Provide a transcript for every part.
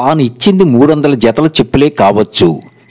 తాను ఇచ్చింది 300 జతల చెప్పులే కావచ్చు.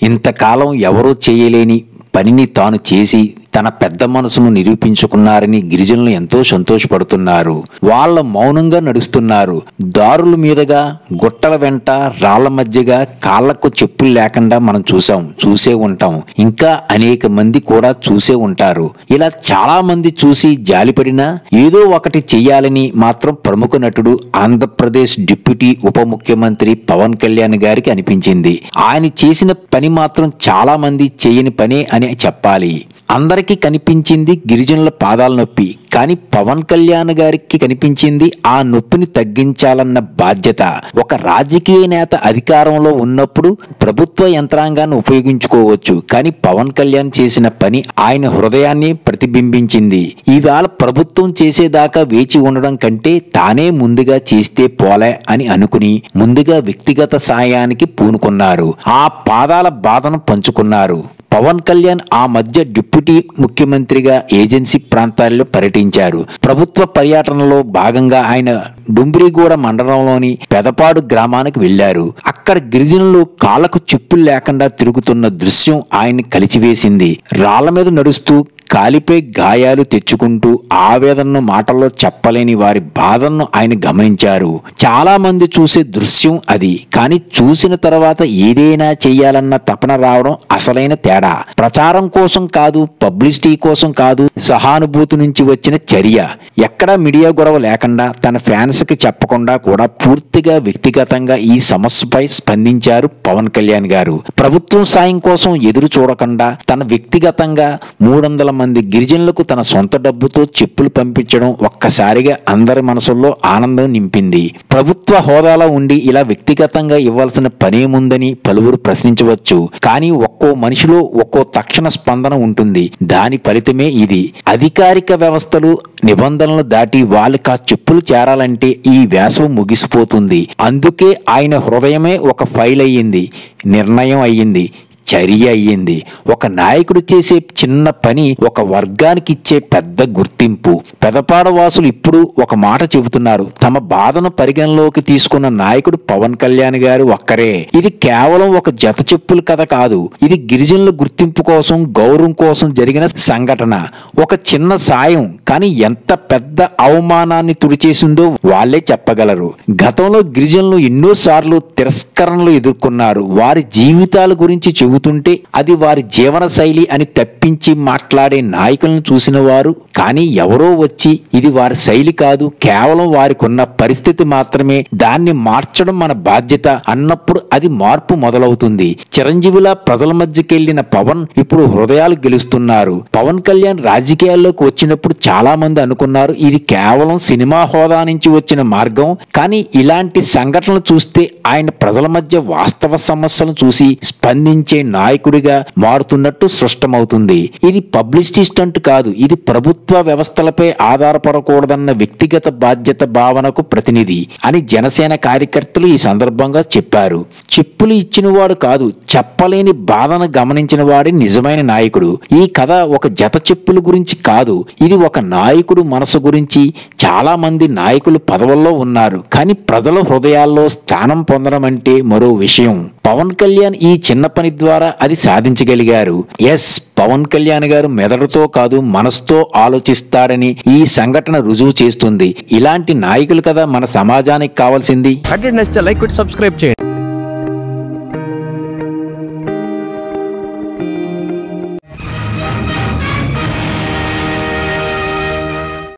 ఇంతకాలం ఎవరూ చేయలేని పనిని తాను చేసి తన పెద్ద మనసును నిరూపించుకున్నారని గిరిజనులు ఎంతో సంతోషపడుతున్నారు. వాళ్ళ మౌనంగా నడుస్తున్నారు. దారుల మీదుగా గుట్టల వెంట రాళ్ల మధ్యగా కాళ్లకు చెప్పులు లేకుండా మనం చూసే ఉంటాం. ఇంకా అనేక మంది కూడా చూసే ఉంటారు. ఇలా చాలా మంది చూసి జాలిపడినా ఏదో ఒకటి చెయ్యాలని మాత్రం ప్రముఖ నటుడు ఆంధ్రప్రదేశ్ డిప్యూటీ ఉప ముఖ్యమంత్రి పవన్ కళ్యాణ్ గారికి అనిపించింది. ఆయన చేసిన పని మాత్రం చాలా మంది చేయని పనే అని చెప్పాలి. అందరికీ కనిపించింది గిరిజనుల పాదాల నొప్పి, కానీ పవన్ కళ్యాణ్ గారికి కనిపించింది ఆ నొప్పిని తగ్గించాలన్న బాధ్యత. ఒక రాజకీయ నేత అధికారంలో ఉన్నప్పుడు ప్రభుత్వ యంత్రాంగాన్ని ఉపయోగించుకోవచ్చు, కానీ పవన్ కళ్యాణ్ చేసిన పని ఆయన హృదయాన్ని ప్రతిబింబించింది. ఇవాళ ప్రభుత్వం చేసేదాకా వేచి ఉండడం కంటే తానే ముందుగా చేస్తే పోలే అని అనుకుని ముందుగా వ్యక్తిగత సాయానికి పూనుకున్నారు. ఆ పాదాల బాధను పంచుకున్నారు. పవన్ కళ్యాణ్ ఆ మధ్య డిప్యూటీ ముఖ్యమంత్రిగా ఏజెన్సీ ప్రాంతాల్లో పర్యటించారు. ప్రభుత్వ పర్యటనలో భాగంగా ఆయన డుంబ్రిగూడ మండలంలోని పెదపాడు గ్రామానికి వెళ్లారు. అక్కడ గిరిజనులు కాళ్లకు చెప్పులు లేకుండా తిరుగుతున్న దృశ్యం ఆయన్ని కలిచివేసింది. రాళ్ల మీద నడుస్తూ కాలిపై గాయాలు తెచ్చుకుంటూ ఆవేదనను మాటల్లో చెప్పలేని వారి బాధను ఆయన గమనించారు. చాలా మంది చూసే దృశ్యం అది, కానీ చూసిన తర్వాత ఏదైనా చెయ్యాలన్న తపన రావడం అసలైన తేడా. ప్రచారం కోసం కాదు, పబ్లిసిటీ కోసం కాదు, సహానుభూతి నుంచి వచ్చిన చర్య. ఎక్కడా మీడియా గొడవ లేకుండా తన ఫ్యాన్స్ కి చెప్పకుండా కూడా పూర్తిగా వ్యక్తిగతంగా ఈ సమస్యపై స్పందించారు పవన్ కళ్యాణ్ గారు. ప్రభుత్వం సాయం కోసం ఎదురు చూడకుండా తన వ్యక్తిగతంగా 300 మంది గిరిజనులకు తన సొంత డబ్బుతో చెప్పులు పంపించడం ఒక్కసారిగా అందరి మనసుల్లో ఆనందం నింపింది. ప్రభుత్వ హోదాలో ఉండి ఇలా వ్యక్తిగతంగా ఇవ్వాల్సిన పనేముందని పలువురు ప్రశ్నించవచ్చు, కానీ ఒక్కో మనిషిలో ఒక్కో తక్షణ స్పందన ఉంటుంది. దాని ఫలితమే ఇది. అధికారిక వ్యవస్థలు నిబంధనలు దాటి వాళ్ళకి ఆ చెప్పులు చేరాలంటే ఈ వేసవి ముగిసిపోతుంది. అందుకే ఆయన హృదయమే ఒక ఫైల్ అయ్యింది, నిర్ణయం అయ్యింది, చర్య అయ్యింది. ఒక నాయకుడు చేసే చిన్న పని ఒక వర్గానికి ఇచ్చే పెద్ద గుర్తింపు. పెదపాడవాసులు ఇప్పుడు ఒక మాట చెబుతున్నారు. తమ బాధను పరిగణలోకి తీసుకున్న నాయకుడు పవన్ కళ్యాణ్ గారు ఒక్కరే. ఇది కేవలం ఒక జత చెప్పుల కథ కాదు. ఇది గిరిజనుల గుర్తింపు కోసం, గౌరవం కోసం జరిగిన సంఘటన. ఒక చిన్న సాయం, కానీ ఎంత పెద్ద అవమానాన్ని తుడిచేసిందో వాళ్లే చెప్పగలరు. గతంలో గిరిజనులు ఎన్నోసార్లు తిరస్కరణలు ఎదుర్కొన్నారు. వారి జీవితాల గురించి చెబుతుంటే అది వారి జీవన శైలి అని తప్పించి మాట్లాడే నాయకులను చూసిన వారు, కానీ ఎవరో వచ్చి ఇది వారి శైలి కాదు, కేవలం వారికి ఉన్న పరిస్థితి మాత్రమే, దాన్ని మార్చడం మన బాధ్యత అన్నప్పుడు అది మార్పు మొదలవుతుంది. చిరంజీవిలా ప్రజల మధ్యకెళ్లిన పవన్ ఇప్పుడు హృదయాలు గెలుస్తున్నారు. పవన్ కళ్యాణ్ రాజకీయాల్లోకి వచ్చినప్పుడు చాలా మంది అనుకున్నారు ఇది కేవలం సినిమా హోదా నుంచి వచ్చిన మార్గం, కానీ ఇలాంటి సంఘటనలు చూస్తే ఆయన ప్రజల మధ్య వాస్తవ సమస్యలను చూసి స్పందించే నాయకుడిగా మారుతున్నట్టు స్పష్టమవుతుంది. ఇది పబ్లిసిటీ స్టంట్ కాదు, ఇది ప్రభుత్వ వ్యవస్థలపై ఆధారపడకూడదన్న వ్యక్తిగత బాధ్యత భావనకు ప్రతినిధి అని జనసేన కార్యకర్తలు ఈ సందర్భంగా చెప్పారు. చెప్పులు ఇచ్చినవాడు కాదు, చెప్పలేని బాధను గమనించిన వాడి నిజమైన నాయకుడు. ఈ కథ ఒక జత చెప్పుల గురించి కాదు, ఇది ఒక నాయకుడు మనసు గురించి. చాలా మంది నాయకులు పదవుల్లో ఉన్నారు, కానీ ప్రజల హృదయాల్లో స్థానం పొందడం అంటే మరో విషయం. పవన్ కళ్యాణ్ ఈ చిన్న పని ద్వారా అది సాధించగలిగారు. ఎస్, పవన్ కళ్యాణ్ గారు మెదడుతో కాదు మనసుతో ఆలోచిస్తాడని ఈ సంఘటన రుజువు చేస్తుంది. ఇలాంటి నాయకులు కదా మన సమాజానికి కావాల్సింది. లైక్, సబ్స్క్రైబ్ చేయండి.